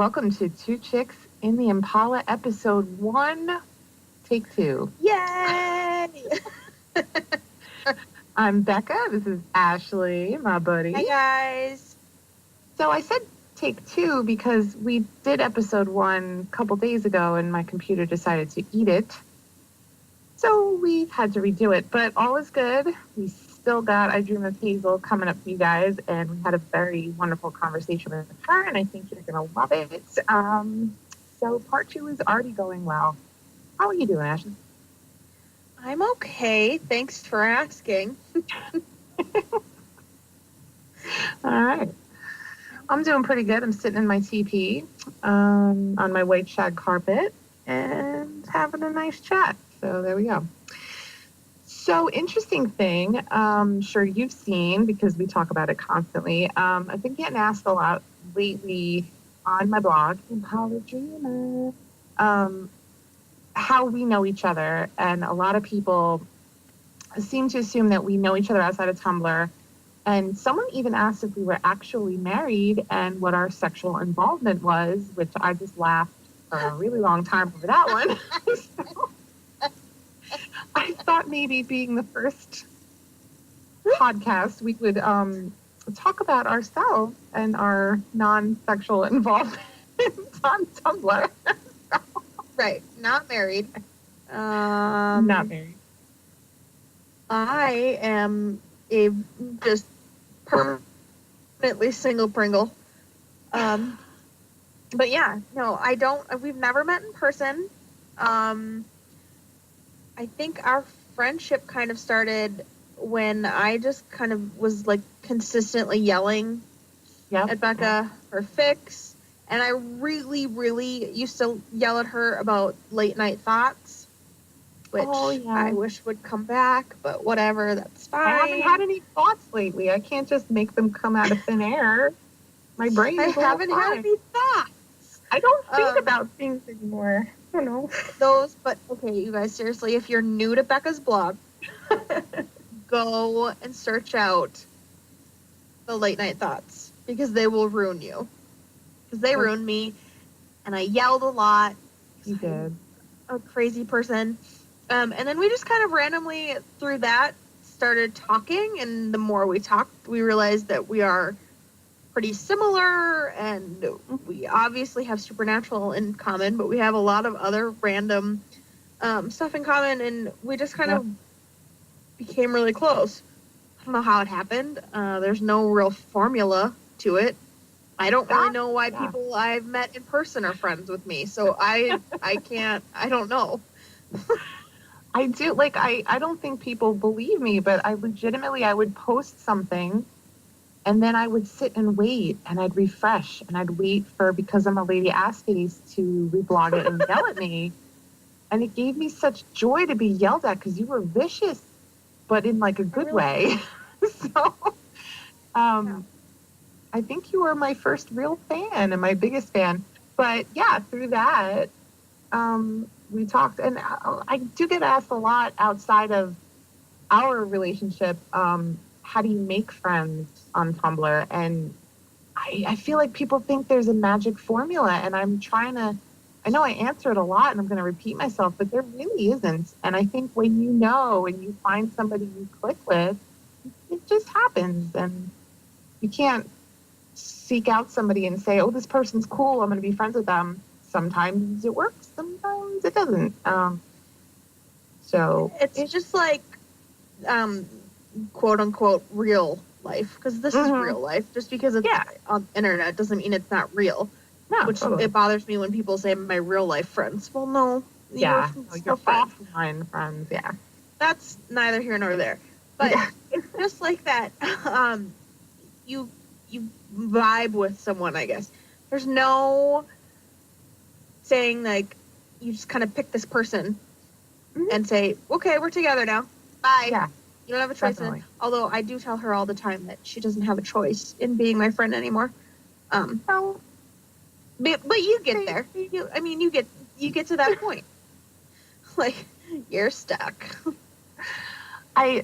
welcome to Two Chicks in the Impala, episode 1, take 2. Yay! I'm Beka. This is Ashley, my buddy. Hi, guys. So I said take 2 because we did episode 1 a couple days ago and my computer decided to eat it. So we had to redo it, but all is good. We still got I Dream of Hazel coming up for you guys, and we had a very wonderful conversation with her, and I think you're going to love it. So part 2 is already going well. How are you doing, Ashley? I'm okay. Thanks for asking. All right. I'm doing pretty good. I'm sitting in my TP on my white shag carpet and having a nice chat. So there we go. So interesting thing, I'm sure you've seen because we talk about it constantly. I've been getting asked a lot lately on my blog, Impala Dreamer, how we know each other. And a lot of people seem to assume that we know each other outside of Tumblr. And someone even asked if we were actually married and what our sexual involvement was, which I just laughed for a really long time over that one. So, I thought maybe being the first podcast, we would talk about ourselves and our non-sexual involvement on Tumblr. Right. Not married. Not married. I am a just permanently single Pringle. But yeah, no, I don't. We've never met in person. I think our friendship kind of started when I just kind of was like consistently yelling at Beka for fix. And I really, really used to yell at her about late night thoughts, which I wish would come back, but whatever, that's fine. I haven't had any thoughts lately. I can't just make them come out of thin air. My brain is haven't had any thoughts. I don't think about things anymore. I don't know. But okay, you guys, seriously, if you're new to Beka's blog, go and search out the late night thoughts because they will ruin you. Because they ruined me, and I yelled a lot. You did. A crazy person. And then we just kind of randomly, through that, started talking, and the more we talked, we realized that we are pretty similar, and we obviously have supernatural in common, but we have a lot of other random stuff in common, and we just kind of became really close. I don't know how it happened. There's no real formula to it. I don't really know why people I've met in person are friends with me, so I don't know. I do, I don't think people believe me, but I would post something, and then I would sit and wait, and I'd refresh, and I'd wait for Because I'm a Lady Ass Face to reblog it and yell at me. And it gave me such joy to be yelled at because you were vicious, but in like a good way. So, I think you were my first real fan and my biggest fan. But yeah, through that, we talked, and I do get asked a lot outside of our relationship, how do you make friends on Tumblr? And I feel like people think there's a magic formula, and I know I answer it a lot, and I'm going to repeat myself, but there really isn't. And I think when you know and you find somebody you click with, it just happens, and you can't seek out somebody and say, oh, this person's cool, I'm going to be friends with them. Sometimes it works, sometimes it doesn't. So it's just like quote unquote real life, because this is real life. Just because it's on the internet doesn't mean it's not real. No, which totally. It bothers me when people say my real life friends. Well, no, your offline friends. Yeah, that's neither here nor there. But it's just like that. You vibe with someone, I guess. There's no saying like you just kind of pick this person and say, okay, we're together now. Bye. Yeah. You don't have a choice in it. Although I do tell her all the time that she doesn't have a choice in being my friend anymore. But you get there. You get to that point. Like, you're stuck. I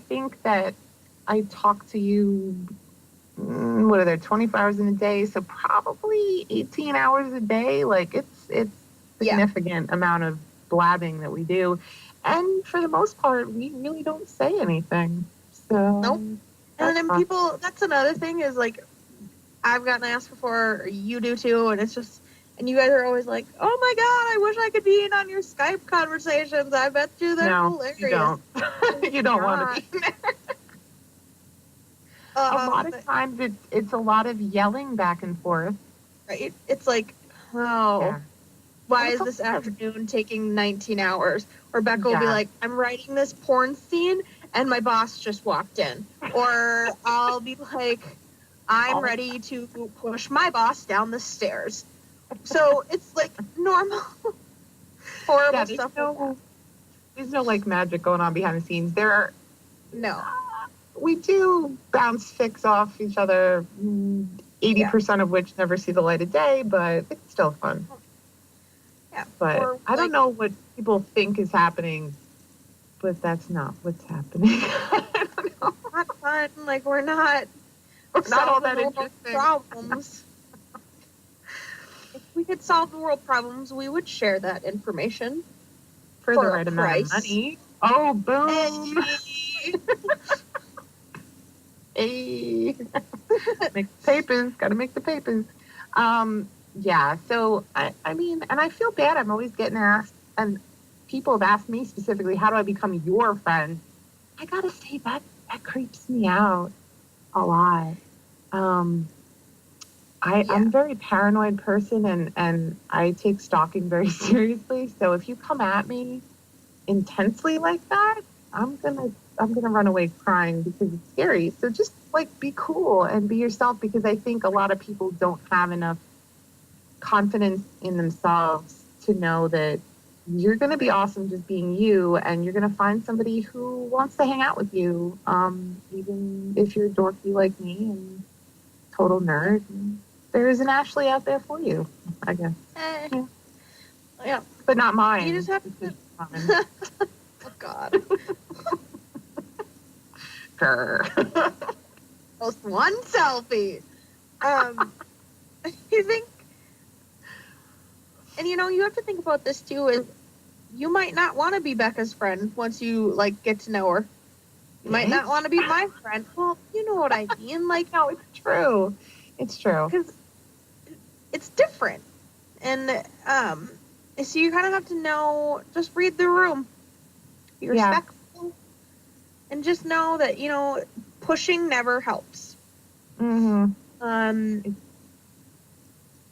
think that I talk to you what are there, 24 hours in a day? So probably 18 hours a day. Like it's Yeah. significant amount of blabbing that we do. And for the most part, we really don't say anything. So Nope. And then fun. people, that's another thing is like, I've gotten asked before, you do too, and it's just, and you guys are always like, oh my God, I wish I could be in on your Skype conversations. I bet you they're No, hilarious. you don't. You don't want to be there. A lot of times it's a lot of yelling back and forth. Right? It's like, oh, Yeah. why is this afternoon taking 19 hours? Or Becca will be Yeah. like, I'm writing this porn scene and my boss just walked in. Or I'll be like, I'm ready to push my boss down the stairs. So it's like normal, horrible stuff. There's no like magic going on behind the scenes. No. We do bounce fics off each other, 80% of which never see the light of day, but it's still fun. Yeah. But or, I don't know what people think is happening, but that's not what's happening. I don't know. Not fun. Like we're not all that interesting. Problems. If we could solve the world problems, we would share that information for the right amount of money. Oh, boom! Hey. Make the papers. Got to make the papers. Yeah. So I mean, and I feel bad. I'm always getting asked, and people have asked me specifically, how do I become your friend? I gotta say that creeps me out a lot. I'm a very paranoid person, and I take stalking very seriously. So if you come at me intensely like that, I'm gonna run away crying because it's scary. So just like be cool and be yourself, because I think a lot of people don't have enough confidence in themselves to know that you're going to be awesome just being you, and you're going to find somebody who wants to hang out with you, even if you're dorky like me and total nerd. There is an Ashley out there for you, I guess. Yeah. But not mine. You just have to... Oh, God. Post one selfie. You think... And, you have to think about this, too, is you might not want to be Becca's friend once you, like, get to know her. You might not want to be my friend. Well, you know what I mean. Like, no, it's true. It's true. Because it's different. And, so you kind of have to know, just read the room. Be respectful. And just know that, pushing never helps. Mm-hmm.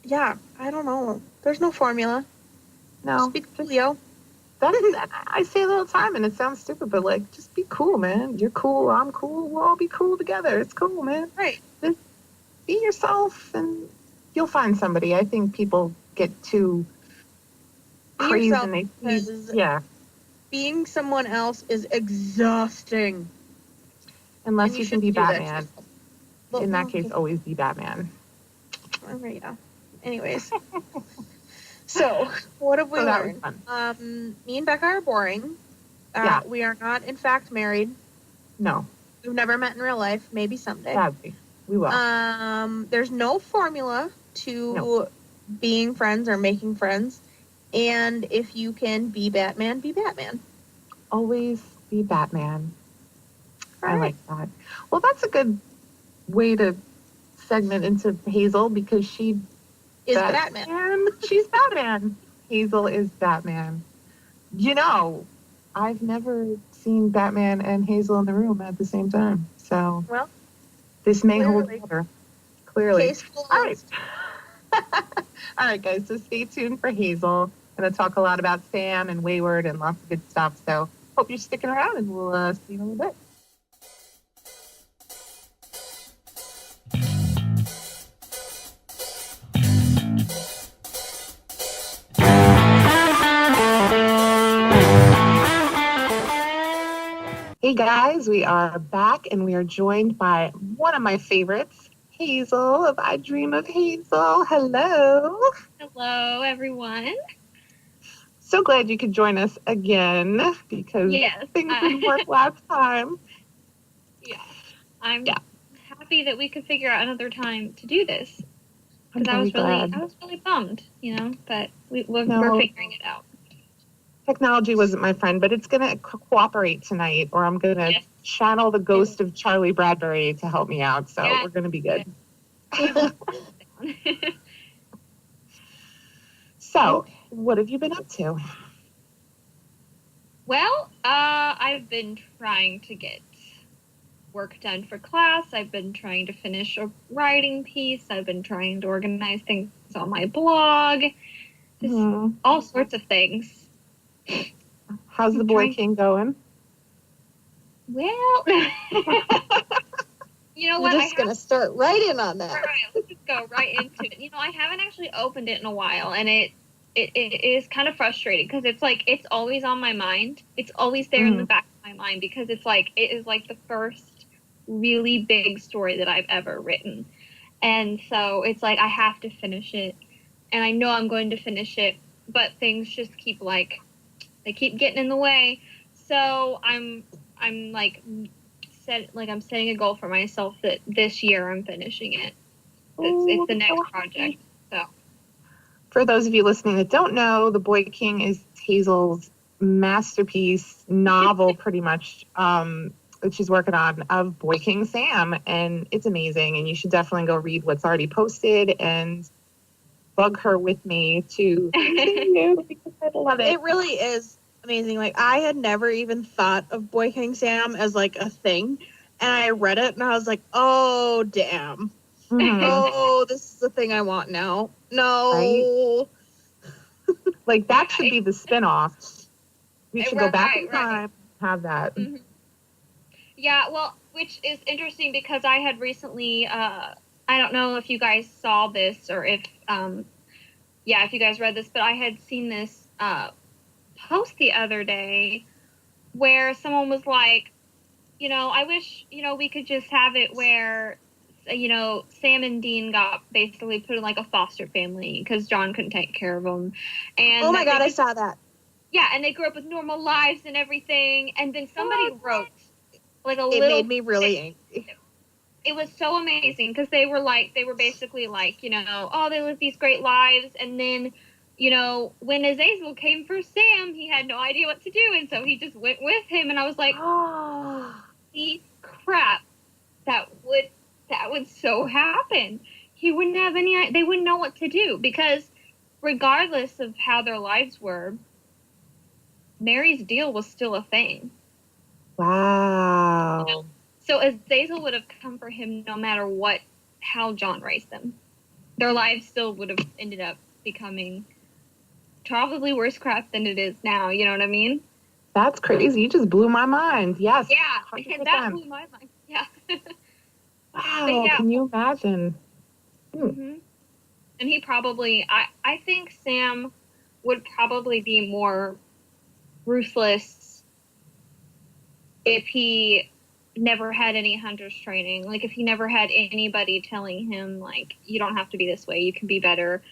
Yeah, I don't know. There's no formula. No. Just be cool, Leo. I say it all the time, and it sounds stupid, but, like, just be cool, man. You're cool. I'm cool. We'll all be cool together. It's cool, man. Right. Just be yourself, and you'll find somebody. I think people get too crazy, and they being someone else is exhausting. Unless you can be Batman. In that case, always be Batman. Yeah. Anyways. So, what have we learned? Me and Becca are boring. We are not, in fact, married. No. We've never met in real life. Maybe someday. Sadly. We will. There's no formula to being friends or making friends. And if you can be Batman, be Batman. Always be Batman. Right. I like that. Well, that's a good way to segment into Hazel, because she is Batman. She's Batman. Hazel is Batman. I've never seen Batman and Hazel in the room at the same time. So, well, this may hold water. Clearly. All right. All right, guys. So stay tuned for Hazel. I'm going to talk a lot about Sam and Wayward and lots of good stuff. So hope you're sticking around, and we'll see you in a little bit. Hey guys, we are back, and we are joined by one of my favorites, Hazel of I Dream of Hazel. Hello. Hello, everyone. So glad you could join us again, because things didn't work last time. Yeah, I'm happy that we could figure out another time to do this. I'm Because very I glad. was really bummed, but we're No. figuring it out. Technology wasn't my friend, but it's going to cooperate tonight, or I'm going to Yes. channel the ghost of Charlie Bradbury to help me out. So Yeah. we're going to be good. So, what have you been up to? Well, I've been trying to get work done for class. I've been trying to finish a writing piece. I've been trying to organize things on my blog. Just all sorts of things. How's the Boy King going? Well, you know what? You're just going to start writing on that. All right, let's just go right into it. I haven't actually opened it in a while, and it is kind of frustrating because it's always on my mind. It's always there in the back of my mind because it is like the first really big story that I've ever written. And so it's like I have to finish it, and I know I'm going to finish it, but things just keep they keep getting in the way. So I'm setting a goal for myself that this year I'm finishing it. It's the next project. So for those of you listening that don't know, The Boy King is Hazel's masterpiece novel, pretty much, that she's working on, of Boy King Sam, and it's amazing, and you should definitely go read what's already posted and bug her with me to continue because I love it. It really is amazing. Like, I had never even thought of Boy King Sam as like a thing, and I read it and I was like, oh damn. Oh, this is the thing I want now. No. Right? Like, that should be the spinoff. We should go back in time, have that. Mm-hmm. Yeah, well, which is interesting because I had recently, I don't know if you guys saw this or if you guys read this, but I had seen this post the other day where someone was like, I wish, we could just have it where, Sam and Dean got basically put in like a foster family because John couldn't take care of them. And oh my God, I saw that. Yeah, and they grew up with normal lives and everything. And then somebody wrote like It made me really angry. It was so amazing because they were basically like, oh, they live these great lives. And then, when Azazel came for Sam, he had no idea what to do. And so he just went with him. And I was like, holy crap, that would so happen. He wouldn't have they wouldn't know what to do because regardless of how their lives were, Mary's deal was still a thing. Wow. So Azazel would have come for him no matter how John raised them. Their lives still would have ended up becoming probably worse crap than it is now. You know what I mean? That's crazy. You just blew my mind. Yes. Yeah, 100%. that blew my mind. Yeah. Wow. Yeah. Can you imagine? Mm-hmm. And he probably, I think Sam would probably be more ruthless if he never had any hunter's training. Like if he never had anybody telling him like, you don't have to be this way, you can be better,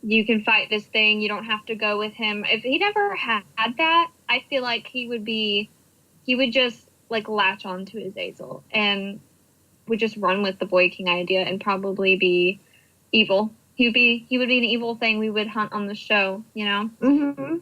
you can fight this thing, you don't have to go with him. If he never had that, I feel like he would just like latch on to Azazel and would just run with the Boy King idea and probably be evil. He would be an evil thing we would hunt on the show, Mm-hmm.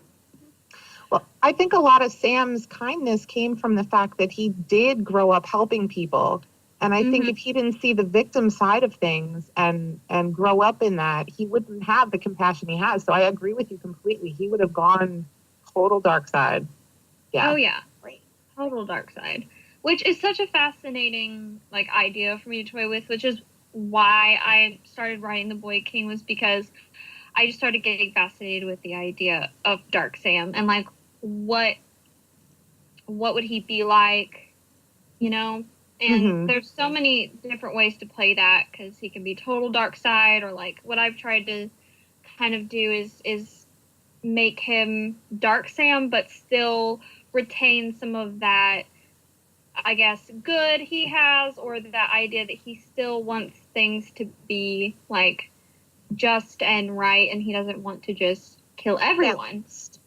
Well, I think a lot of Sam's kindness came from the fact that he did grow up helping people. And I think if he didn't see the victim side of things and grow up in that, he wouldn't have the compassion he has. So I agree with you completely. He would have gone total dark side. Yeah. Oh, yeah. Right. Total dark side. Which is such a fascinating idea for me to toy with, which is why I started writing The Boy King, was because I just started getting fascinated with the idea of Dark Sam and what would he be like, and there's so many different ways to play that because he can be total dark side, or what I've tried to kind of do is make him Dark Sam but still retain some of that, I guess, good he has, or that idea that he still wants things to be just and right, and he doesn't want to just kill everyone.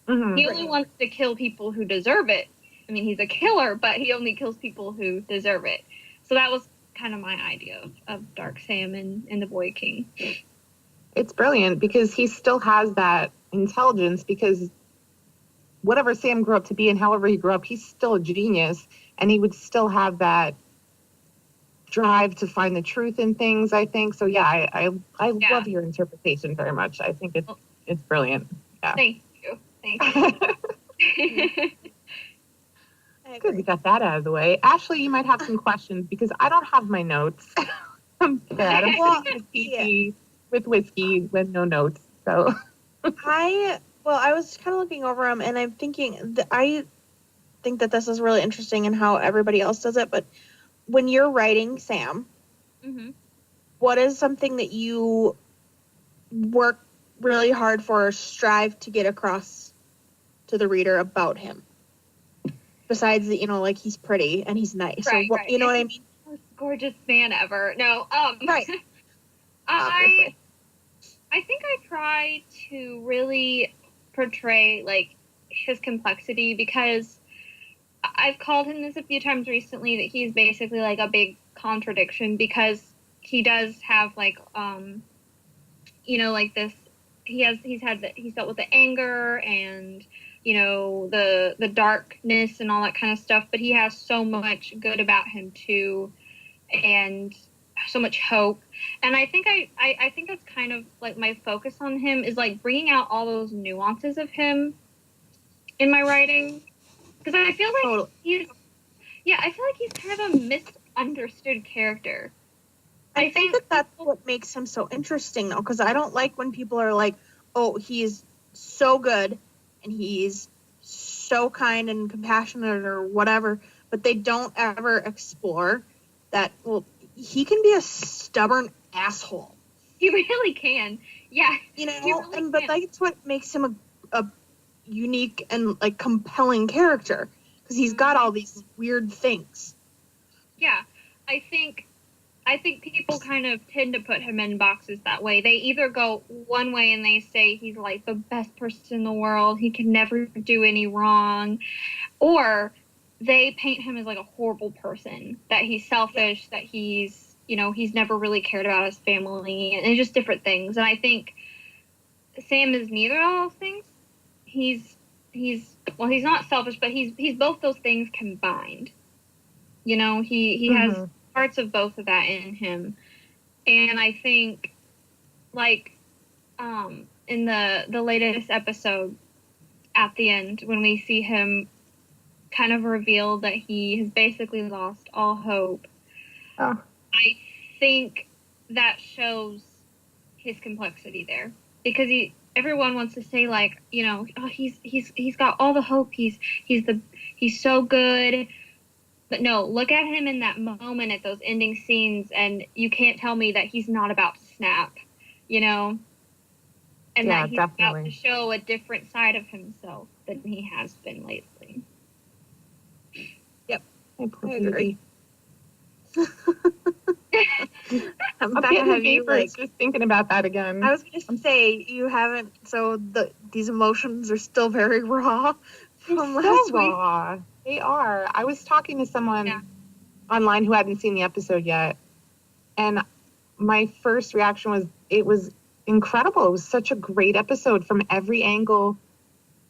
He only wants to kill people who deserve it. I mean, he's a killer, but he only kills people who deserve it. So that was kind of my idea of Dark Sam and the Boy King. It's brilliant because he still has that intelligence, because whatever Sam grew up to be and however he grew up, he's still a genius, and he would still have that drive to find the truth in things, I think. So yeah, I love your interpretation very much. I think it's brilliant. Yeah. Thank you. Thank you. Good, we got that out of the way. Ashley, you might have some questions because I don't have my notes. I'm bad. I'm sitting in a PT with whiskey with no notes. So I was kind of looking over them, and I'm thinking I think that this is really interesting in how everybody else does it. But when you're writing Sam, mm-hmm. what is something that you work really hard for or strive to get across to the reader about him? Besides that, like he's pretty and he's nice. Right, right. You know what I mean? Most gorgeous man ever. No, right. I think I try to really portray like his complexity, because I've called him this a few times recently, that he's basically like a big contradiction, because he does have like like this, he's dealt with the anger and the darkness and all that kind of stuff, but he has so much good about him too, and so much hope. And I think I think that's kind of like my focus on him, is like bringing out all those nuances of him in my writing, because I feel like I feel like he's kind of a misunderstood character. I think that that's what makes him so interesting, though, because I don't like when people are like, oh, he's so good and he's so kind and compassionate or whatever, but they don't ever explore that, well, he can be a stubborn asshole. He really can. Yeah. Really but that's what makes him a unique and like compelling character, because he's got all these weird things. Yeah. I think people kind of tend to put him in boxes that way. They either go one way and they say he's like the best person in the world, he can never do any wrong, or they paint him as like a horrible person, that he's selfish, that he's never really cared about his family, and just different things. And I think Sam is neither of those things. He's not selfish, but he's both those things combined. He has parts of both of that in him. And I think, like, in the latest episode, at the end, when we see him kind of reveal that he has basically lost all hope, I think that shows his complexity there, because everyone wants to say like, oh, he's got all the hope, he's so good. But no, look at him in that moment at those ending scenes, and you can't tell me that he's not about to snap, and that he's about to show a different side of himself than he has been lately. Yep, I agree. I'm getting papers just thinking about that again. I was going to say, you haven't, so these emotions are still very raw from last week. They are. I was talking to someone online who hadn't seen the episode yet, and my first reaction was, it was incredible. It was such a great episode from every angle.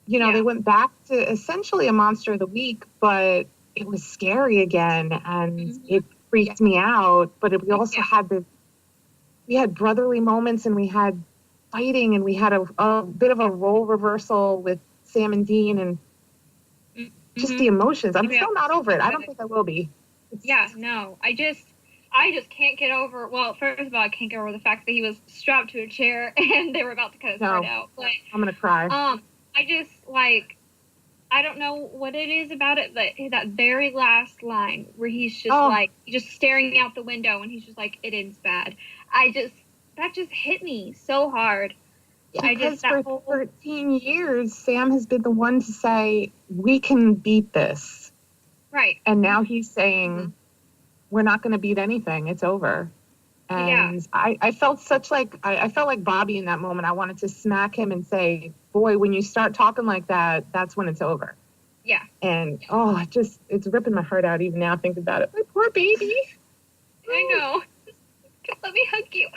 They went back to essentially a monster of the week, but it was scary again, and it freaked me out. But we also had we had brotherly moments, and we had fighting, and we had a bit of a role reversal with Sam and Dean, and just the emotions. I'm still not over it. I don't think I will be. No. I just can't get over. Well, first of all, I can't get over the fact that he was strapped to a chair and they were about to cut his heart out. But I'm gonna cry. I just I don't know what it is about it, but that very last line where he's just just staring out the window and he's just like, it ends bad. That just hit me so hard. Because for 13 years, Sam has been the one to say, we can beat this. Right. And now he's saying, we're not going to beat anything. It's over. And I felt I felt like Bobby in that moment. I wanted to smack him and say, boy, when you start talking like that, that's when it's over. Yeah. And, it's ripping my heart out even now thinking about it. My poor baby. I know. Just let me hug you.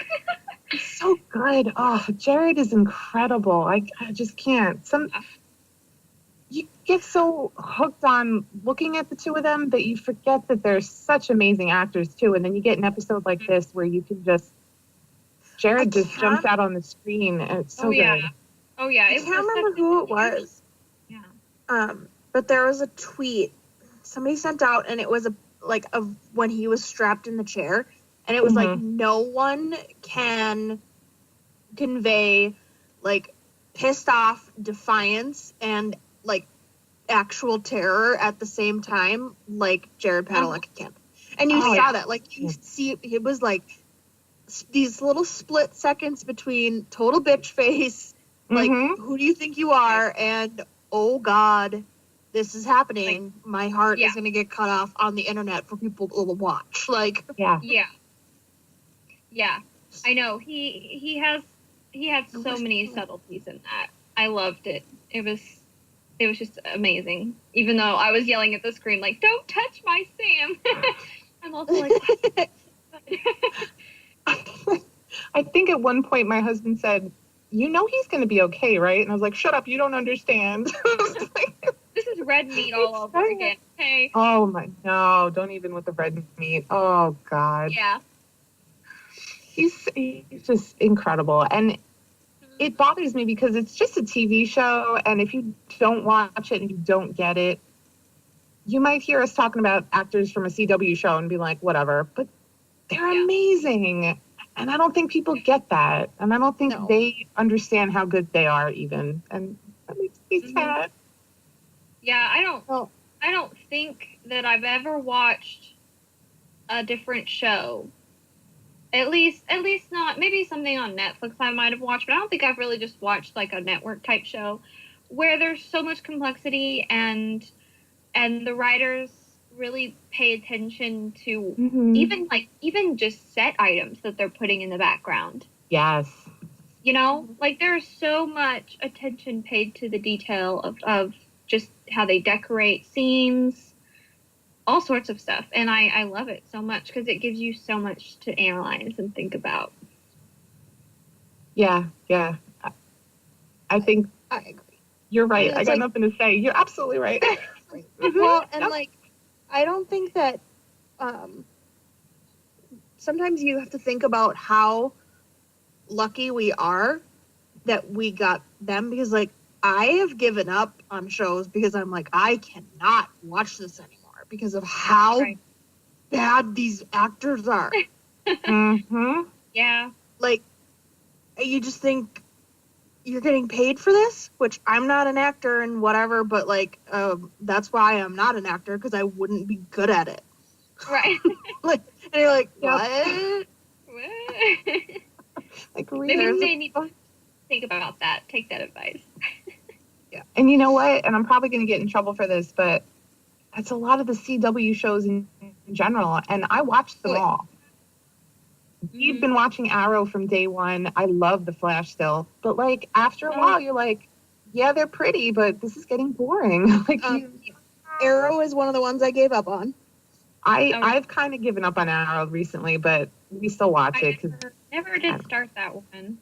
He's so good. Oh, Jared is incredible. I just can't. You get so hooked on looking at the two of them that you forget that they're such amazing actors too. And then you get an episode like this where you can Jared just jumps out on the screen, and it's so good. Oh yeah. I can't remember who it was. Yeah. But there was a tweet somebody sent out, and it was when he was strapped in the chair, and it was like, no one can convey like pissed off defiance and like actual terror at the same time like Jared Padalecki can. And you saw that, like, you see it was like these little split seconds between total bitch face, like, who do you think you are, and oh god, this is happening. Like, my heart is gonna get cut off on the internet for people to watch. Like, yeah, I know. He had so many subtleties in that. I loved it. It was just amazing. Even though I was yelling at the screen like, "Don't touch my Sam," I'm also like. I think at one point my husband said, "You know he's going to be okay, right?" And I was like, "Shut up, you don't understand." This is red meat all over again. Okay. Oh my, no, don't even with the red meat. Oh God. Yeah. He's just incredible. And it bothers me because it's just a TV show, and if you don't watch it and you don't get it, you might hear us talking about actors from a CW show and be like, whatever, but they're amazing. And I don't think people get that. And I don't think they understand how good they are even. And that makes me sad. Yeah, I don't think that I've ever watched a different show. At least not, maybe something on Netflix I might have watched, but I don't think I've really just watched like a network type show where there's so much complexity and the writers really pay attention to even just set items that they're putting in the background. Yes. You know, like there's so much attention paid to the detail of just how they decorate scenes, all sorts of stuff. And I love it so much because it gives you so much to analyze and think about. Yeah. I think I agree. You're right. I got nothing to say. You're absolutely right. Well, and like, I don't think that sometimes you have to think about how lucky we are that we got them, because like I have given up on shows because I'm like, I cannot watch this anymore because of how bad these actors are. Yeah. Like, you just think you're getting paid for this, which I'm not an actor and whatever, but like, that's why I'm not an actor, because I wouldn't be good at it. Right. Like, and you're like, what? Like, maybe they need to think about that. Take that advice. Yeah. And you know what? And I'm probably going to get in trouble for this, but it's a lot of the CW shows in general, and I watched them all. We've been watching Arrow from day one. I love The Flash still. But, like, after a while, you're like, yeah, they're pretty, but this is getting boring. Like, Arrow is one of the ones I gave up on. I've kind of given up on Arrow recently, but we still watch it. Never did start that one.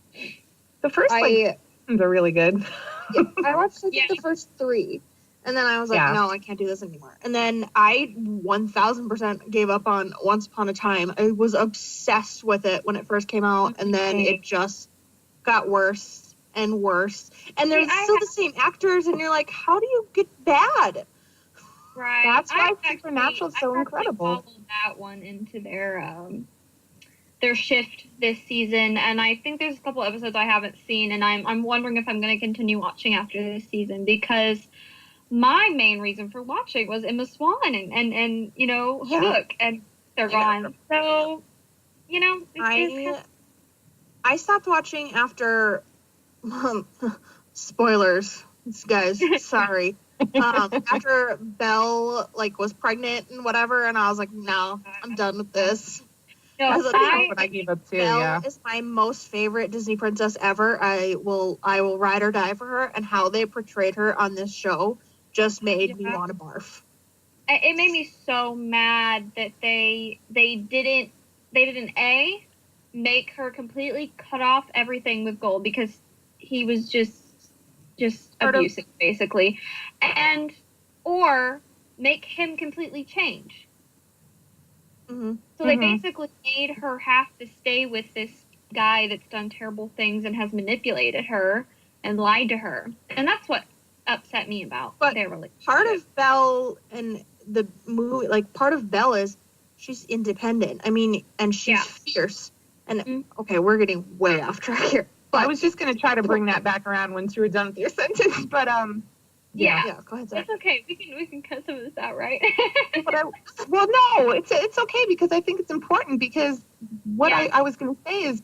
The first, seasons are really good. Yeah, I watched the first 3. And then I was like, no, I can't do this anymore. And then I 1,000% gave up on Once Upon a Time. I was obsessed with it when it first came out. And then it just got worse and worse. And there's still the same actors. And you're like, how do you get bad? Right. That's why Supernatural is so incredible. I followed that one into their shift this season. And I think there's a couple episodes I haven't seen. And I'm wondering if I'm going to continue watching after this season, because my main reason for watching was Emma Swan and you know, Hook, and they're gone. So, you know, I stopped watching after spoilers, guys. Sorry. After Belle was pregnant and whatever, and I was like, no, I'm done with this. No, I gave up too. Belle is my most favorite Disney princess ever. I will ride or die for her, and how they portrayed her on this show just made me want to barf. It made me so mad that they didn't they did an A, make her completely cut off everything with Gold because he was just abusive, basically, and or make him completely change. Mm-hmm. So they basically made her have to stay with this guy that's done terrible things and has manipulated her and lied to her, and that's what upset me about their relationship. Part of Belle and the movie, like part of Belle is she's independent. I mean, and she's fierce. And okay, we're getting way off track here. But I was just going to try to bring that back around once you were done with your sentence. But yeah, go ahead. Zach. It's okay. We can cut some of this out, right? Well, no, it's okay because I think it's important because what I was going to say is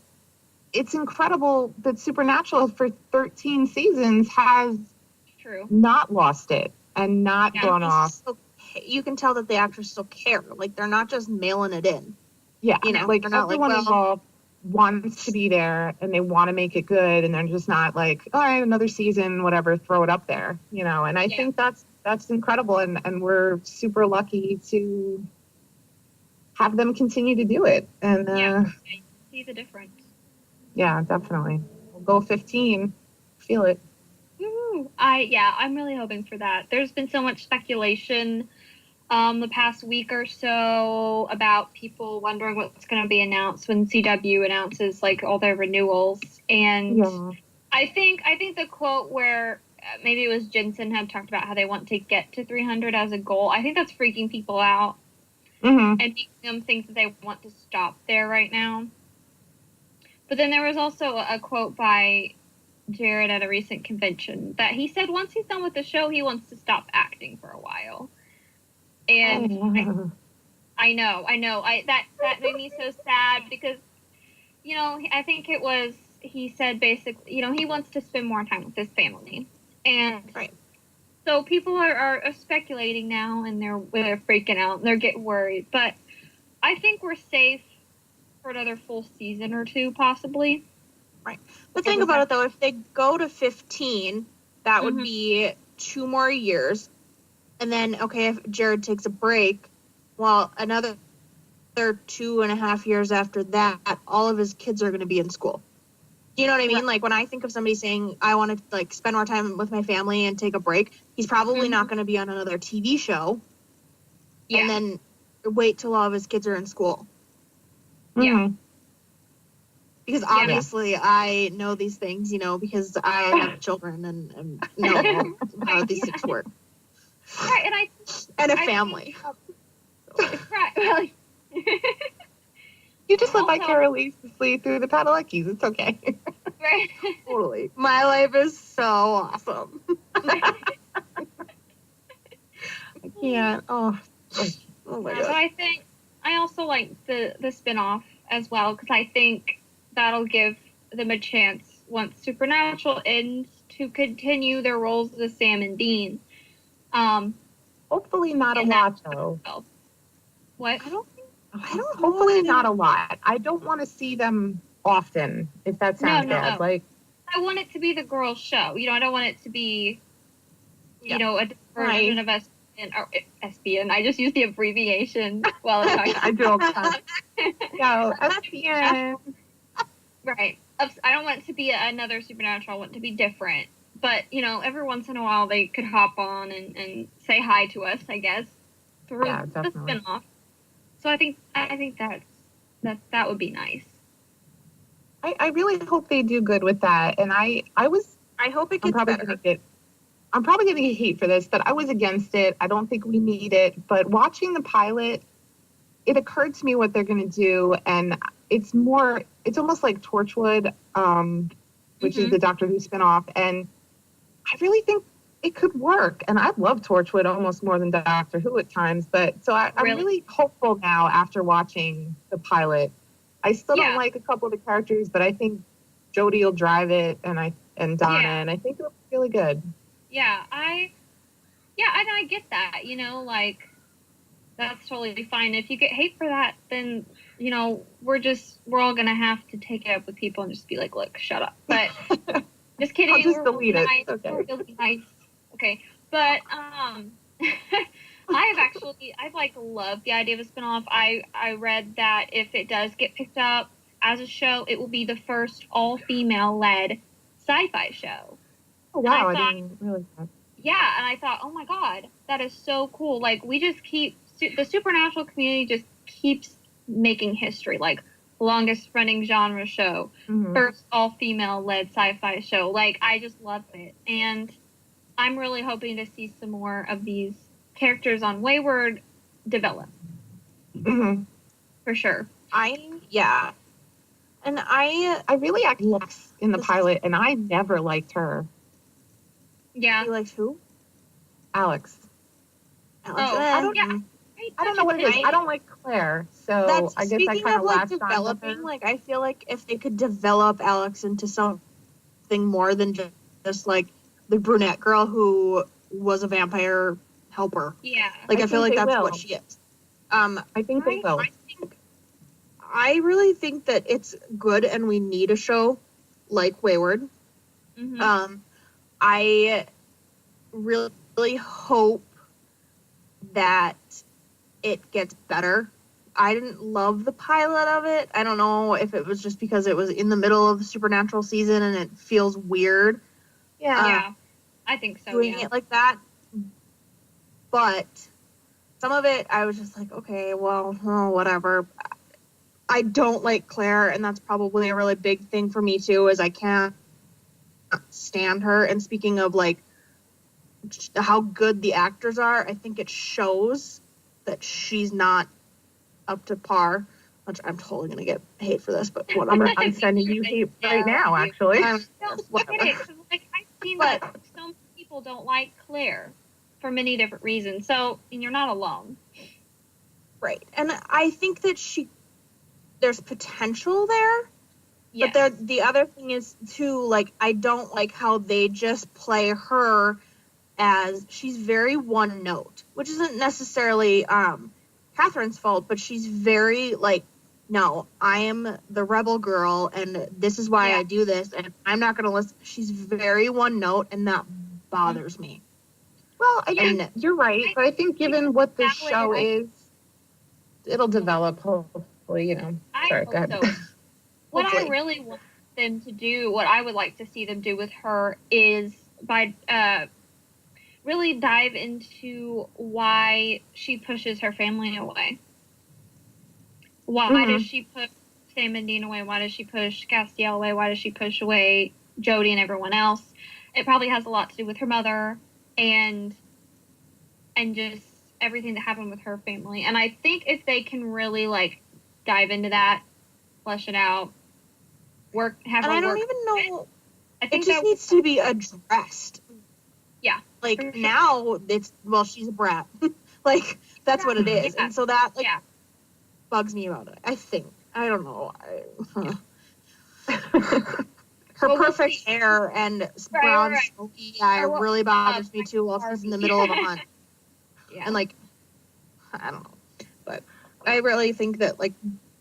it's incredible that Supernatural for 13 seasons has not lost it and not gone off. You can tell that the actors still care. Like they're not just mailing it in. Yeah, you know, like everyone involved wants to be there and they want to make it good, and they're just not like, all right, another season, whatever, throw it up there, you know. And I think that's incredible, and we're super lucky to have them continue to do it. And see the difference. Yeah, definitely. We'll go 15. Feel it. I'm really hoping for that. There's been so much speculation the past week or so about people wondering what's going to be announced when CW announces like all their renewals. And I think the quote where maybe it was Jensen had talked about how they want to get to 300 as a goal. I think that's freaking people out and making them think that they want to stop there right now. But then there was also a quote by Jared at a recent convention that he said once he's done with the show, he wants to stop acting for a while. And I know. That made me so sad because, you know, I think it was, he said basically, you know, he wants to spend more time with his family. And so people are speculating now and they're freaking out and they're getting worried. But I think we're safe for another full season or two, possibly. Right. But think about it, though. If they go to 15, that would be 2 more years. And then, okay, if Jared takes a break, well, another 2.5 years after that, all of his kids are going to be in school. Do you know what I mean? Right. Like, when I think of somebody saying, I want to, like, spend more time with my family and take a break, he's probably not going to be on another TV show. Yeah. And then wait till all of his kids are in school. Yeah. Because obviously I know these things, you know, because I have children and know how these things work. Right, and a family. Right. You just live vicariously through the Padalecki's. It's okay. Right. Totally. My life is so awesome. I can't. Oh my God. But I also like the spinoff as well because I think that'll give them a chance once Supernatural ends to continue their roles as Sam and Dean. Hopefully not a lot, though. What? I don't hopefully not a lot. I don't want to see them often, if that sounds bad. No. Like, I want it to be the girls' show. You know, I don't want it to be, you know, a version of SBN. I just use the abbreviation while I'm talking. I do all the time. No, SBN. Right. I don't want it to be another Supernatural. I want it to be different. But, you know, every once in a while they could hop on and say hi to us, I guess, through the spinoff. So I think that would be nice. I really hope they do good with that. And I hope it gets better. I'm probably going to get hate for this, but I was against it. I don't think we need it. But watching the pilot, it occurred to me what they're going to do. And it's almost like Torchwood, which is the Doctor Who spinoff. And I really think it could work. And I love Torchwood almost more than Doctor Who at times. But so I'm really hopeful now after watching the pilot. I still don't like a couple of the characters, but I think Jodie will drive it and Donna, and I think it'll be really good. Yeah, I get that, you know, like, that's totally fine. If you get hate for that, then, you know, we're all going to have to take it up with people and just be like, look, shut up. But, just kidding. I'll just delete it. Nice. Okay. We're really nice. Okay. But, I've like loved the idea of a spinoff. I read that if it does get picked up as a show, it will be the first all-female led sci-fi show. Oh, And I wow, I thought, didn't realize that. yeah, and I thought, oh my God, that is so cool. Like, we just keep, the supernatural community just keeps making history. Like, longest running genre show, Mhm. first all female led sci fi show. Like, I just love it. And I'm really hoping to see some more of these characters on Wayward develop Mhm. for sure. Yeah. And I really actually Lex in the This- pilot, and I never liked her. Yeah. you liked who? Alex. Alex. Oh, I don't- yeah. I don't know what it is. I don't like Claire, so I guess I speaking kind of of like latched on to developing, her. like I feel like if they could develop Alex into something more than just like the brunette girl who was a vampire helper. Yeah. Like I feel think like they that's will. what she is. I think they will. I really think that it's good and we need a show like Wayward. Mm-hmm. I really hope that it gets better. I didn't love the pilot of it. I don't know if it was just because it was in the middle of the supernatural season and it feels weird. Yeah. I think so. Doing Yeah. it like that. But some of it, I was just like, okay, well, whatever. I don't like Claire, and that's probably a really big thing for me too. Is I can't stand her. And speaking of like how good the actors are, I think it shows that she's not up to par. Which I'm totally gonna get hate for this, but whatever. I'm sending you hate right now, actually. No, Whatever. get it, 'cause, like, I've seen that so many people don't like Claire for many different reasons. So, and you're not alone. Right, and I think that there's potential there. Yes. But the other thing is too, like I don't like how they just play her as she's very one note, which isn't necessarily Catherine's fault, but she's very like, no, I am the rebel girl, and this is why I do this, and I'm not going to listen. She's very one note, and that bothers me. Well, I think you're right, but I think given what the show is, it'll develop. Hopefully, you know. Sorry, go ahead. So. What I really want them to do, what I would like to see them do with her, is by really dive into why she pushes her family away. Why does she push Sam and Dean away? Why does she push Castiel away? Why does she push away Jody and everyone else? It probably has a lot to do with her mother and just everything that happened with her family. And I think if they can really like dive into that, flesh it out, have and her I don't work. even know. I think it just needs to be addressed. Yeah. Like now, she's a brat. Like that's what it is, and so that bugs me about it. I think I don't know. Her perfect hair and brown smoky eye really bothers me too. While she's in the middle of a hunt, and like I don't know, but I really think that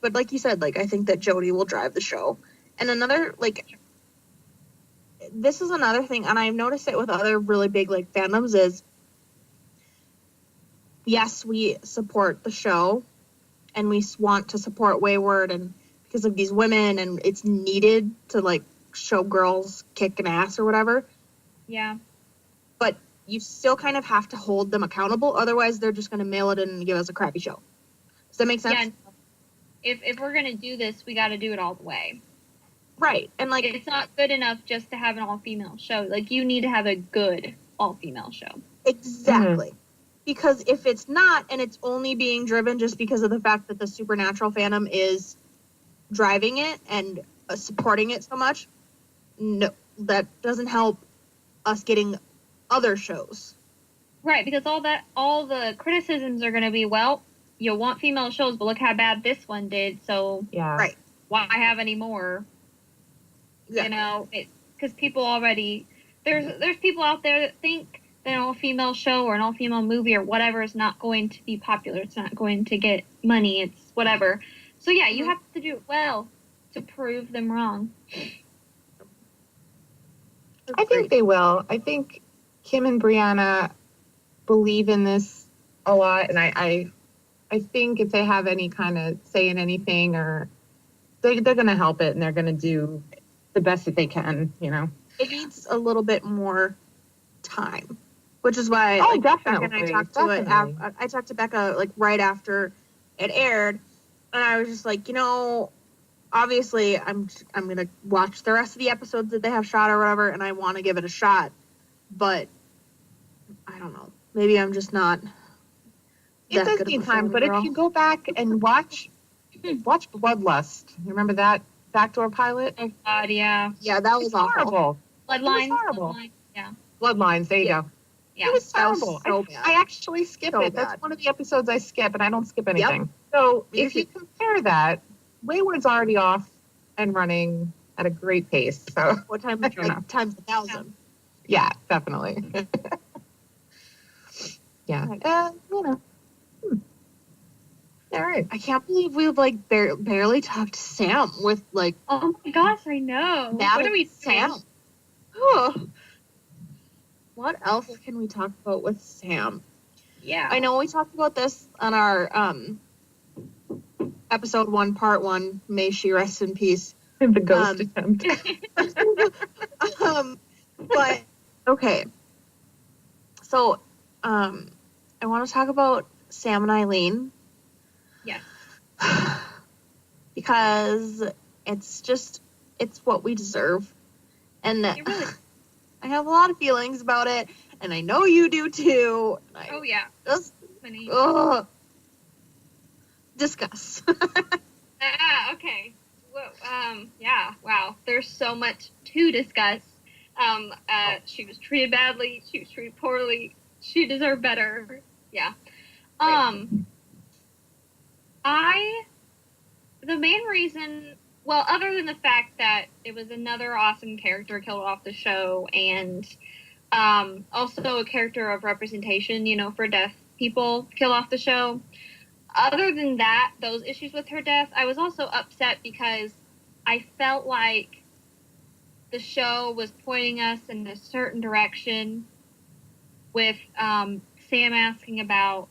but like you said, like I think that Jody will drive the show. And another, this is another thing, and I've noticed it with other really big, fandoms is, yes, we support the show, and we want to support Wayward, and because of these women, and it's needed to, show girls kicking ass or whatever. Yeah. But you still kind of have to hold them accountable, otherwise they're just going to mail it in and give us a crappy show. Does that make sense? Yeah. If we're going to do this, we got to do it all the way. Right. And it's not good enough just to have an all-female show. You need to have a good all-female show. Exactly. Mm-hmm. Because if it's not, and it's only being driven just because of the fact that the supernatural fandom is driving it and supporting it so much, no, that doesn't help us getting other shows. Right, because all the criticisms are going to be, well, you want female shows, but look how bad this one did, so right. Why have any more? Yeah. You know, because people already there's people out there that think that an all-female show or an all-female movie or whatever is not going to be popular. It's not going to get money. It's whatever. So yeah, you have to do it well to prove them wrong. I think they will. I think Kim and Brianna believe in this a lot, and I think if they have any kind of say in anything, or they're going to help it, and they're going to do the best that they can, you know. It needs a little bit more time, which is why definitely, Becca and I talked to it. I talked to Becca like right after it aired, and I was just like, obviously I'm gonna watch the rest of the episodes that they have shot or whatever, and I want to give it a shot, but I don't know. Maybe I'm just not. It does need time, but if you go back and watch Bloodlust, you remember that backdoor pilot? Oh God, yeah. Yeah, that was awful. Horrible. Bloodlines. Horrible. Bloodlines, yeah. Bloodlines. There you go. Yeah. It was That was terrible. so bad. I actually skip So it. That's bad. one of the episodes I skip, and I don't skip anything. So Me if too. you compare that, Wayward's already off and running at a great pace. So What time? I don't know. Like times 1,000. Yeah, definitely. Yeah. All right. I can't believe we've like barely talked Sam with like Oh my gosh, I know. That What are we Sam. doing? Oh. What else can we talk about with Sam? Yeah. I know we talked about this on our episode 1, part 1. May she rest in peace. The ghost attempt. But okay. So, I want to talk about Sam and Eileen. Yes. Because it's what we deserve. And It really. I have a lot of feelings about it, and I know you do too. Oh yeah. Just, Many. discuss. Okay. Well, yeah. Wow. There's so much to discuss. She was treated badly. She was treated poorly. She deserved better. Yeah. The main reason, well, other than the fact that it was another awesome character killed off the show, and also a character of representation, for deaf people kill off the show. Other than that, those issues with her death, I was also upset because I felt like the show was pointing us in a certain direction with Sam asking about,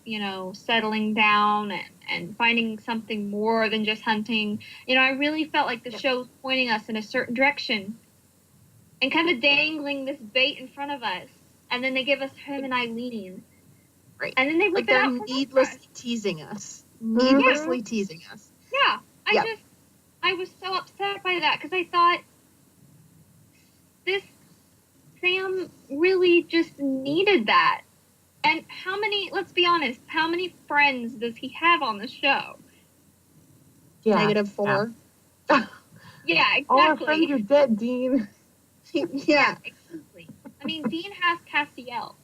settling down and finding something more than just hunting. I really felt like the show was pointing us in a certain direction and kind of dangling this bait in front of us. And then they give us him and Eileen. Right. And then they rip like it out they're from needlessly us. teasing us. Needlessly teasing us. Yeah. I was so upset by that because I thought this Sam really just needed that. And let's be honest, how many friends does he have on the show? Yeah. -4. Yeah, exactly. All our friends are dead, Dean. Yeah. Exactly. I mean, Dean has Cassiel.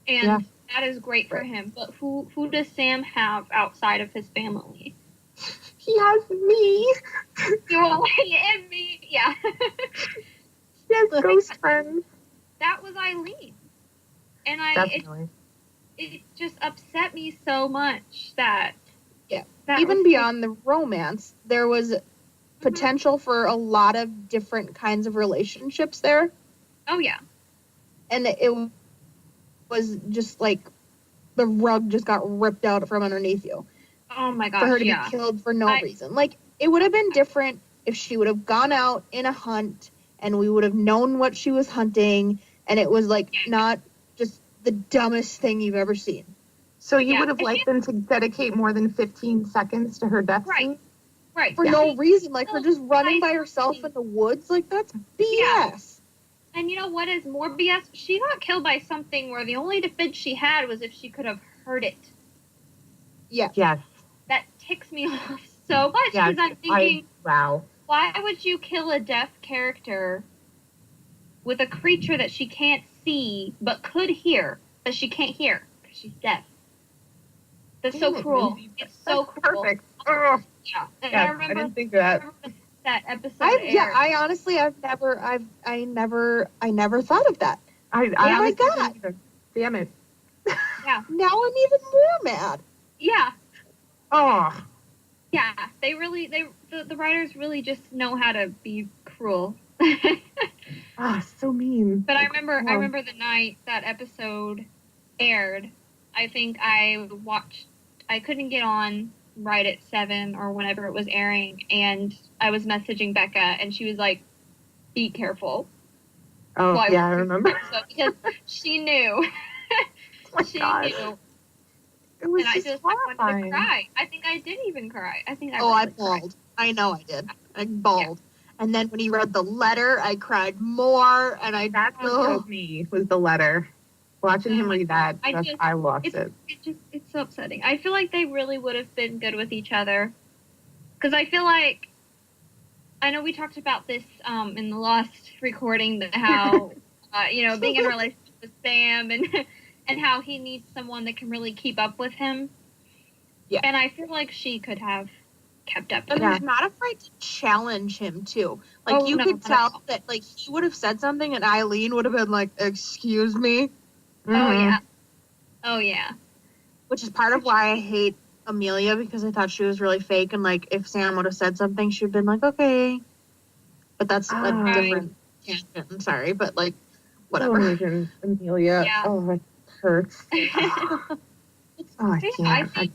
And that is great for him. But who does Sam have outside of his family? He has me. And me. Yeah. He has ghost friends. That was Eileen. And Definitely. it just upset me so much that even beyond the romance, there was potential for a lot of different kinds of relationships there. Oh yeah. And it was just like the rug just got ripped out from underneath you. Oh my gosh. For her to be killed for no reason. Like, it would have been different if she would have gone out in a hunt and we would have known what she was hunting, and it was like not just the dumbest thing you've ever seen. So you would have liked them to dedicate more than 15 seconds to her death scene? Right. For no reason. Like, her just running by herself in the woods. Like, that's BS. Yeah. And you know what is more BS? She got killed by something where the only defense she had was if she could have heard it. Yeah. Yes. That ticks me off so much because I'm thinking, wow. Why would you kill a deaf character with a creature that she can't see but could hear, but she can't hear because she's deaf? That's so cruel. It's so cruel. Perfect. Oh. Yeah. And Yeah, I remember didn't think of that. that episode. I honestly, I never thought of that. Oh my God. Damn it. Yeah. Now I'm even more mad. Yeah. Oh. Yeah. The writers really just know how to be cruel. So mean. But I remember the night that episode aired, I think I couldn't get on right at 7 or whenever it was airing, and I was messaging Becca, and she was like, be careful. Oh, Well, yeah, I remember. So because she knew. Oh my She gosh. knew. It was And just I wanted to horrifying. cry. I think I did even cry. I think I I really cried. bawled. I know I did. I bawled. And then when he read the letter, I cried more. And That's what killed me, was the letter. Watching him read that, I lost it. It's so upsetting. I feel like they really would have been good with each other. Because I feel like, I know we talked about this in the last recording, that how, being in a relationship with Sam and how he needs someone that can really keep up with him. Yeah. And I feel like she could have kept up with And him. he's not afraid to challenge him, too. Like, you could tell that, like, he would have said something and Eileen would have been like, excuse me. Mm-hmm. Oh, yeah. Oh, yeah. Which is part of why I hate Amelia, because I thought she was really fake. And, like, if Sam would have said something, she'd have been like, okay. But that's a different tangent. I'm sorry, but, like, whatever. Don't even, Amelia. Yeah. Oh, it hurts. Oh, I can't. I think,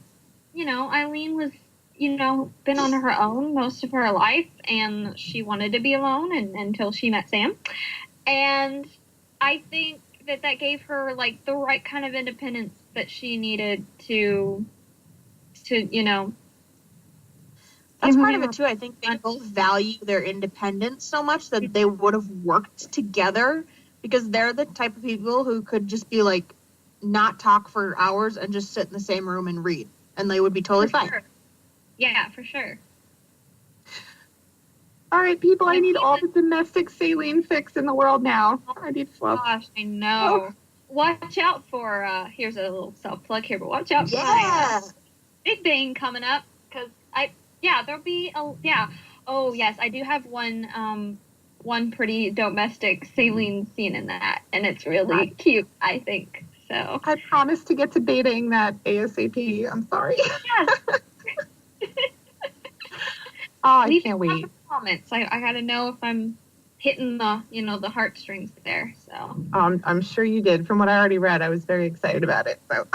Eileen was, been on her own most of her life, and she wanted to be alone until she met Sam. And I think that gave her, like, the right kind of independence that she needed to That's part of it, too. I think they both value their independence so much that they would have worked together, because they're the type of people who could just be, like, not talk for hours and just sit in the same room and read. And they would be totally fine. Sure. Yeah, for sure. All right, people, I need all the domestic saline fix in the world now. I need fluff. Gosh, I know. Watch out for, here's a little self-plug here, but watch out for my Big Bang coming up, because there'll be, oh, yes, I do have one pretty domestic saline scene in that, and it's really cute, I think, so. I promise to get to dating that ASAP. I'm sorry. Yes. Oh, I can't wait. Comments. I gotta know if I'm hitting the heartstrings there. So I'm sure you did. From what I already read, I was very excited about it. So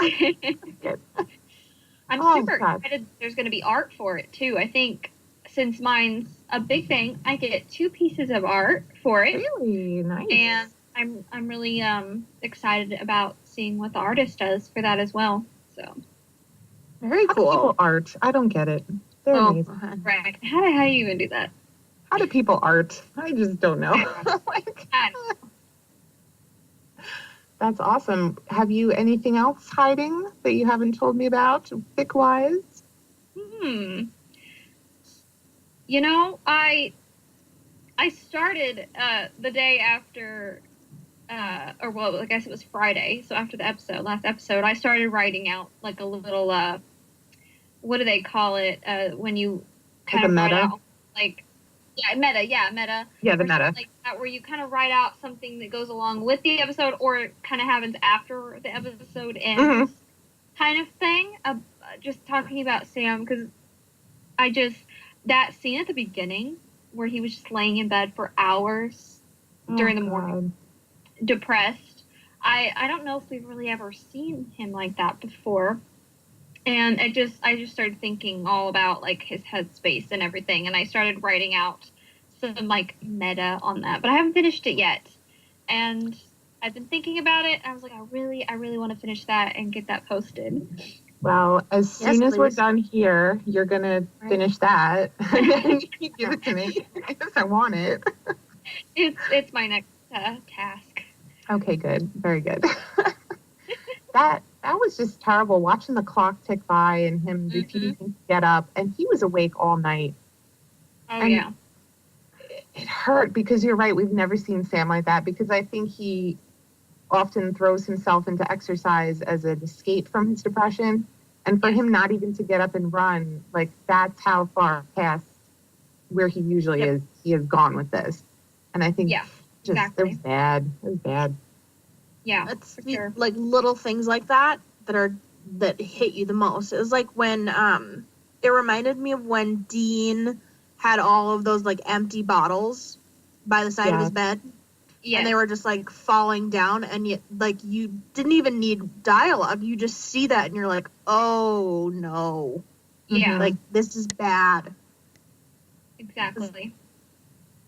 I'm super excited. There's going to be art for it too. I think since mine's a big thing, I get 2 pieces of art for it. Really nice. And I'm really excited about seeing what the artist does for that as well. So very cool. Art. I don't get it. They're amazing. Right. How do you even do that? How do people art? I just don't know. That's awesome. Have you anything else hiding that you haven't told me about, fic-wise? I started the day after, I guess it was Friday. So after the last episode, I started writing out like a little, what do they call it? When you kind of meta? write out, meta. Yeah, the meta. Like that, where you kind of write out something that goes along with the episode, or it kind of happens after the episode ends, kind of thing. Just talking about Sam, because that scene at the beginning where he was just laying in bed for hours during the morning, depressed. I don't know if we've really ever seen him like that before. And I just started thinking all about like his headspace and everything, and I started writing out some like meta on that, but I haven't finished it yet. And I've been thinking about it. I was like, I really want to finish that and get that posted. Well, as soon as we're done here, you're gonna finish that, and then you can give it to me because I want it. It's my next task. Okay, good, very good. That was just terrible, watching the clock tick by and him refusing to get up, and he was awake all night. Yeah. It hurt, because you're right, we've never seen Sam like that, because I think he often throws himself into exercise as an escape from his depression, and for him not even to get up and run, like, that's how far past where he usually is, he has gone with this. And I think it was bad. It was bad. Yeah, it's sure. Like little things like that hit you the most. It was like when it reminded me of when Dean had all of those like empty bottles by the side of his bed. Yes. And they were just like falling down, and yet like you didn't even need dialogue. You just see that and you're like, oh no. Yeah, Mhm. Like, this is bad. exactly.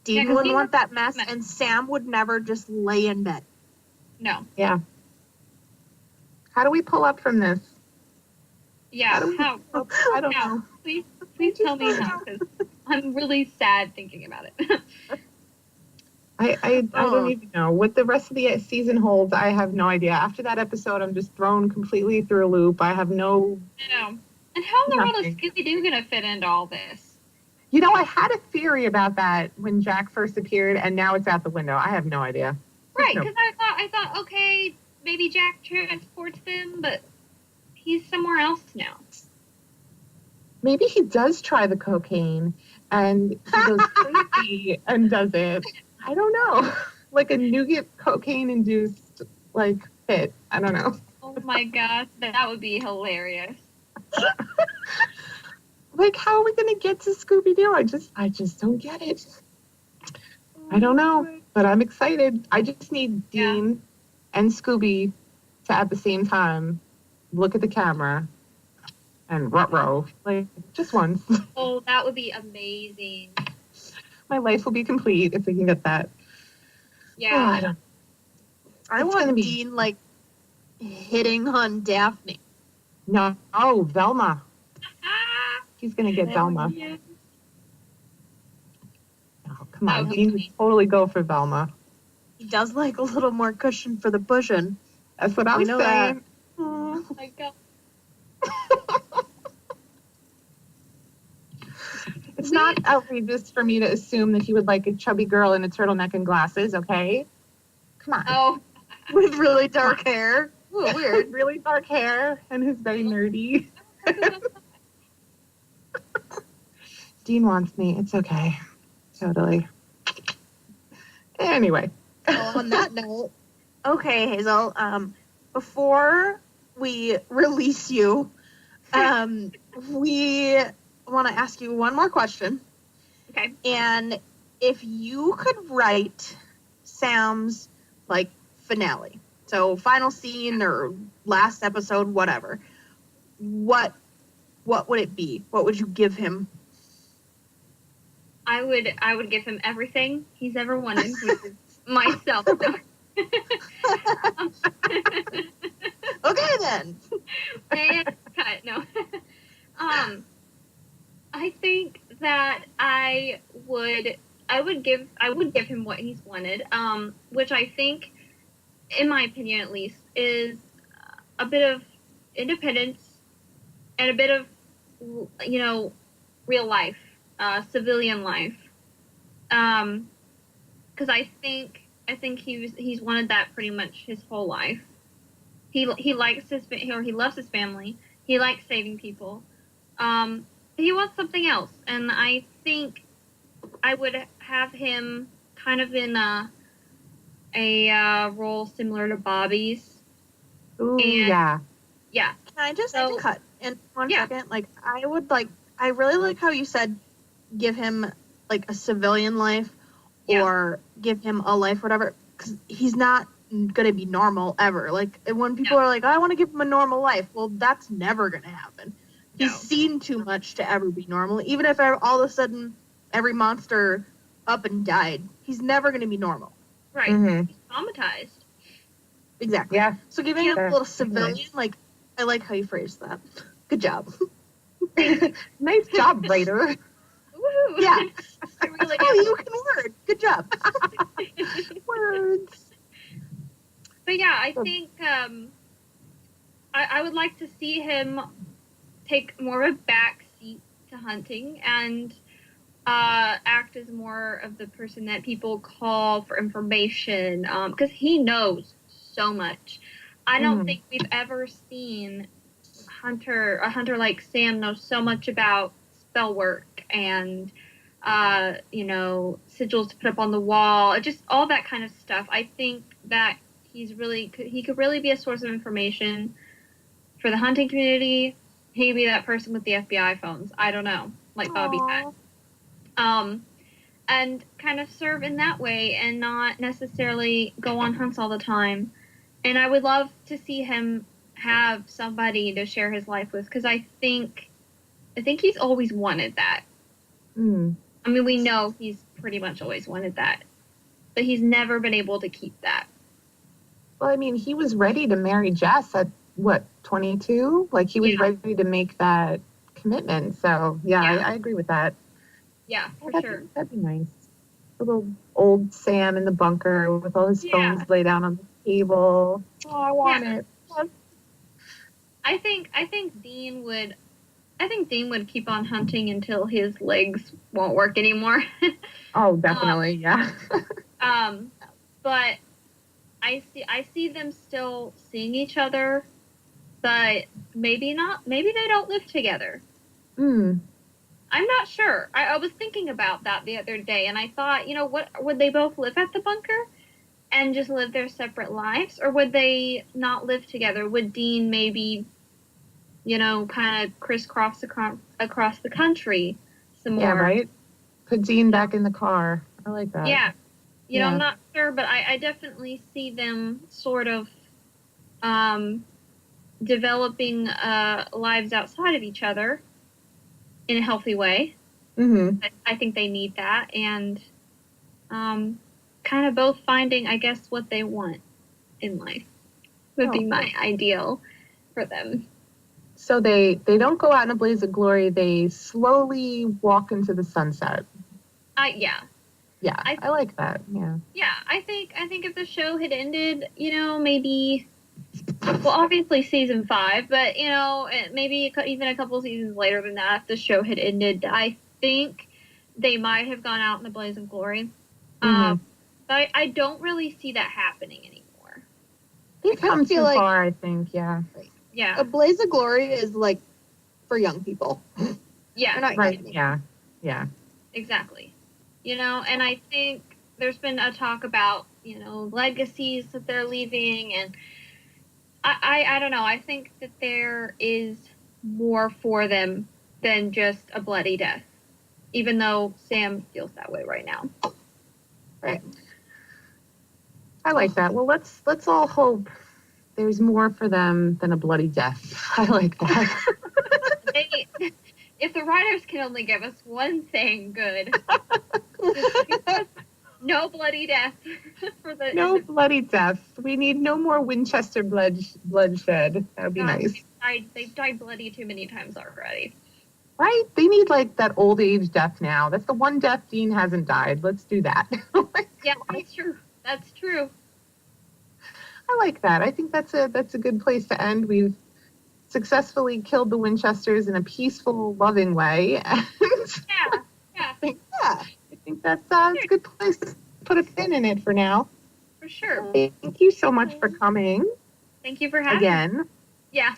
Dean 'cause wouldn't Dean want was that mess, mess. and Sam would never just lay in bed. No. Yeah. How do we pull up from this? Yeah. do we- How? I don't How? know. Please tell me how, because I'm really sad thinking about it. I Oh. don't even know what the rest of the season holds. I have no idea. After that episode, I'm just thrown completely through a loop. I have no. No. And how in the world is Nothing. Scooby-Doo gonna fit into all this? You know, I had a theory about that when Jack first appeared, and now it's out the window. I have no idea. Right, No. because I thought, okay, maybe Jack transports them, but he's somewhere else now. Maybe he does try the cocaine, and he goes crazy and does it. I don't know. Like a nougat cocaine induced like fit. I don't know. Oh my gosh, that would be hilarious. Like, how are we gonna get to Scooby Doo? I just don't get it. I don't know, but I'm excited. I just need Dean and Scooby to at the same time look at the camera and ruh-roh, like just once. Oh, that would be amazing. My life will be complete if we can get that. Yeah. I It's gonna want be- Dean like hitting on Daphne. No, oh, Velma. Ah, He's gonna get Velma. yeah. Oh, come That on, would be Dean sweet. would totally go for Velma. He does like a little more cushion for the pushing. That's what I'm We know saying. Oh my god. It's not outrageous for me to assume that he would like a chubby girl in a turtleneck and glasses, okay? Come on. Oh, With really dark hair. Ooh, weird. Really dark hair and who's very nerdy. Dean wants me. It's okay. Totally. Anyway. Well, on that note, okay, Hazel. Before we release you, we want to ask you one more question. okay. And if you could write Sam's like finale, so final scene or last episode, whatever, what would it be? What would you give him? I would give him everything he's ever wanted, which is myself. Okay then. And cut. No. I think that I would give him what he's wanted. Which I think, in my opinion at least, is a bit of independence and a bit of, you know, real life, civilian life. Because I think he's wanted that pretty much his whole life. He likes he loves his family. He likes saving people. He wants something else, and I think I would have him kind of in a role similar to Bobby's. Ooh, And- yeah. Yeah. Can I just So- cut in one Yeah. second? Like, I really like how you said give him like a civilian life Yeah. or give him a life, whatever, because he's not going to be normal ever. Like, when people No. are like, I want to give him a normal life, well, that's never going to happen. No. He's seen too much to ever be normal. Even if all of a sudden every monster up and died, he's never going to be normal. Right. Mhm. He's traumatized. Exactly. Yeah. So giving him Sure. a little civilian, like, I like how you phrased that. Good job. Nice job, writer. Woohoo! Yeah. I really Oh, do. you can word. Good job. Words. But yeah, I think I would like to see him take more of a back seat to hunting and act as more of the person that people call for information because he knows so much. I don't Mhm. think we've ever seen a hunter like Sam knows so much about spell work and sigils to put up on the wall, just all that kind of stuff. I think that he could really be a source of information for the hunting community. He could be that person with the FBI phones. I don't know, like Bobby had. and kind of serve in that way and not necessarily go on hunts all the time. And I would love to see him have somebody to share his life with, because I think he's always wanted that. Mm. I mean, we know he's pretty much always wanted that, but he's never been able to keep that. Well, I mean, he was ready to marry Jess at what, 22? Like he was Yeah. ready to make that commitment. So yeah, I agree with that. Yeah, for sure. That'd be nice. Little old Sam in the bunker with all his phones laid out on the table. Oh, I want it. I think Dean would keep on hunting until his legs won't work anymore. Oh, definitely, yeah. But I see them still seeing each other, but maybe not. Maybe they don't live together. Hmm. I'm not sure. I was thinking about that the other day, and I thought, what would they both live at the bunker and just live their separate lives, or would they not live together? Would Dean maybe, kind of crisscross across the country some more? Yeah, right. Put Dean back in the car. I like that. Yeah. I'm not sure, but I definitely see them sort of developing lives outside of each other in a healthy way. Mm-hmm. I think they need that, and kind of both finding, I guess, what they want in life would be my ideal for them. So they don't go out in a blaze of glory. They slowly walk into the sunset. Yeah. Yeah, I like that. Yeah. Yeah, I think if the show had ended, maybe, well, obviously season 5, but maybe even a couple seasons later than that, if the show had ended, I think they might have gone out in a blaze of glory. Mm-hmm. But I don't really see that happening anymore. They've come too far, I think. Yeah. Yeah. A blaze of glory is like for young people. Yeah. Not right. Yeah. Yeah. Exactly. And I think there's been a talk about, legacies that they're leaving, and I don't know. I think that there is more for them than just a bloody death, even though Sam feels that way right now. Right. I like that. Well, let's all hope there's more for them than a bloody death. I like that. If the writers can only give us one thing good, no bloody death for the bloody death. We need no more Winchester bloodshed. That would be nice. They've died bloody too many times already. Right? They need like that old age death now. That's the one death Dean hasn't died. Let's do that. Yeah, that's true. That's true. I like that. I think that's a good place to end. We've successfully killed the Winchesters in a peaceful, loving way. And yeah. I think that's a good place to put a pin in it for now. For sure. Thank you so much for coming. Thank you for having me. Again. Yeah.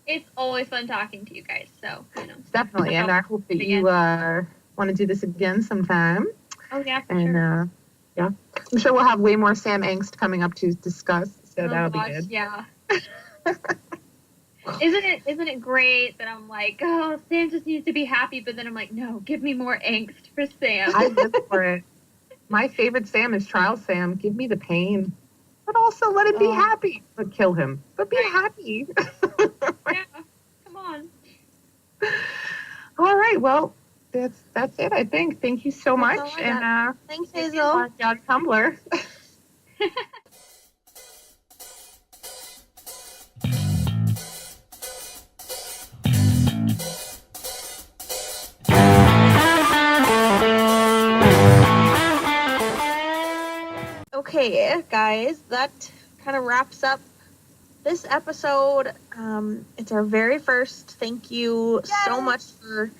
It's always fun talking to you guys. So, Definitely. And I hope that you want to do this again sometime. Oh, yeah, for sure. Yeah. I'm sure we'll have way more Sam angst coming up to discuss. So that'll be good. Yeah. Isn't it great that I'm like, oh, Sam just needs to be happy, but then I'm like, no, give me more angst for Sam. I live for it. My favorite Sam is Trial Sam. Give me the pain, but also let him be happy. But kill him. But be happy. Yeah, come on. All right. Well, that's it. I think. Thank you so much. And thanks, Hazel. On Tumblr. Okay, guys, that kind of wraps up this episode. It's our very first. Thank you so much for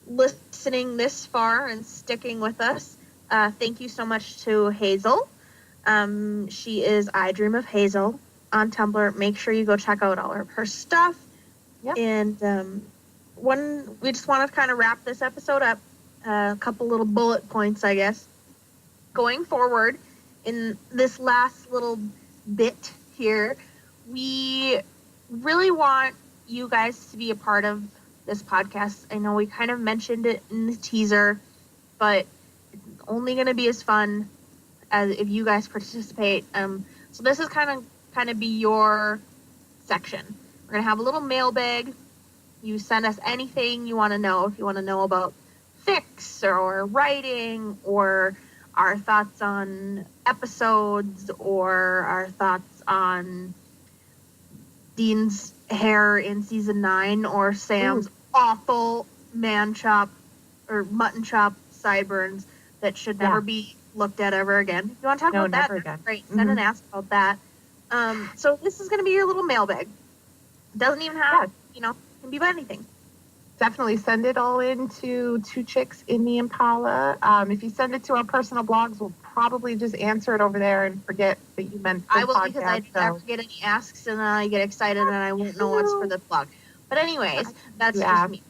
listening this far and sticking with us. Thank you so much to Hazel. She is I Dream of Hazel on Tumblr. Make sure you go check out all of her stuff. Yep. And we just want to kind of wrap this episode up. A couple little bullet points, I guess. Going forward, in this last little bit here, we really want you guys to be a part of this podcast. I know we kind of mentioned it in the teaser, but only going to be as fun as if you guys participate. So this is kind of be your section. We're going to have a little mailbag. You send us anything you want to know. If you want to know about fics or writing or our thoughts on episodes or our thoughts on Dean's hair in season 9 or Sam's awful man chop or mutton chop sideburns that should never be looked at ever again. If you want to talk about that, again. Great. Send an ask about that. So this is going to be your little mailbag. Doesn't even have, can be about anything. Definitely send it all into Two Chicks in the Impala. If you send it to our personal blogs, we'll probably just answer it over there and forget that you meant the I will, podcast, because I never get any asks and then I get excited and I won't know what's for the blog. But anyways, that's just me.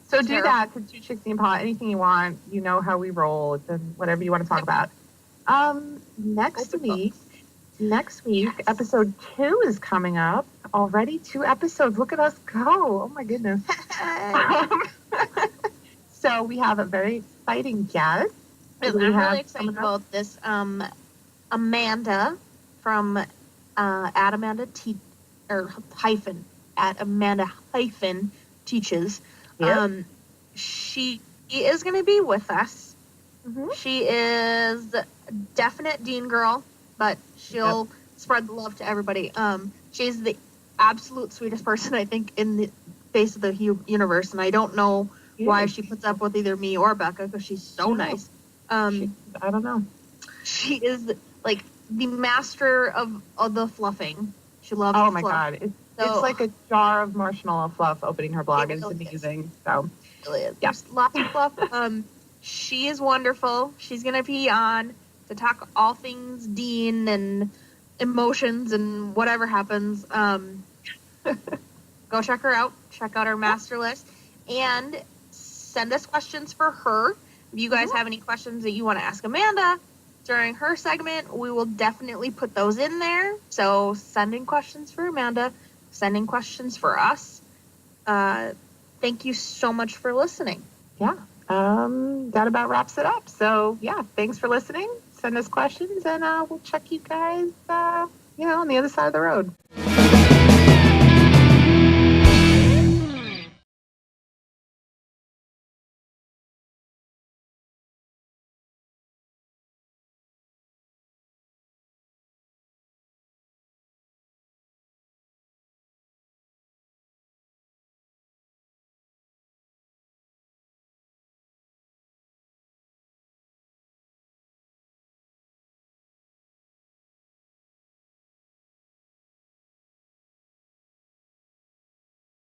So do that to Two Chicks in the Impala. Anything you want. You know how we roll. And whatever you want to talk about. Next week, episode 2 is coming up. Already 2 episodes. Look at us go. Oh my goodness. So we have a very exciting guest. I'm really excited about this. Amanda from at Amanda Teaches. Yep. She is going to be with us. Mm-hmm. She is a definite Dean girl, but she'll spread the love to everybody. She's the absolute sweetest person, I think, in the face of the universe, and I don't know why she puts up with either me or Beka, because she's so nice. I don't know. She is like the master of the fluffing. She loves oh the my fluff. God. It's like a jar of marshmallow fluff opening her blog. It's really amazing. So it really is. There's lots of fluff. She is wonderful. She's gonna be on to talk all things Dean and emotions and whatever happens. Go check her out. Check out our master list and send us questions for her. If you guys have any questions that you want to ask Amanda during her segment, we will definitely put those in there. So sending questions for Amanda, sending questions for us. Thank you so much for listening. Yeah. That about wraps it up. So yeah, thanks for listening. Send us questions and we'll check you guys, on the other side of the road.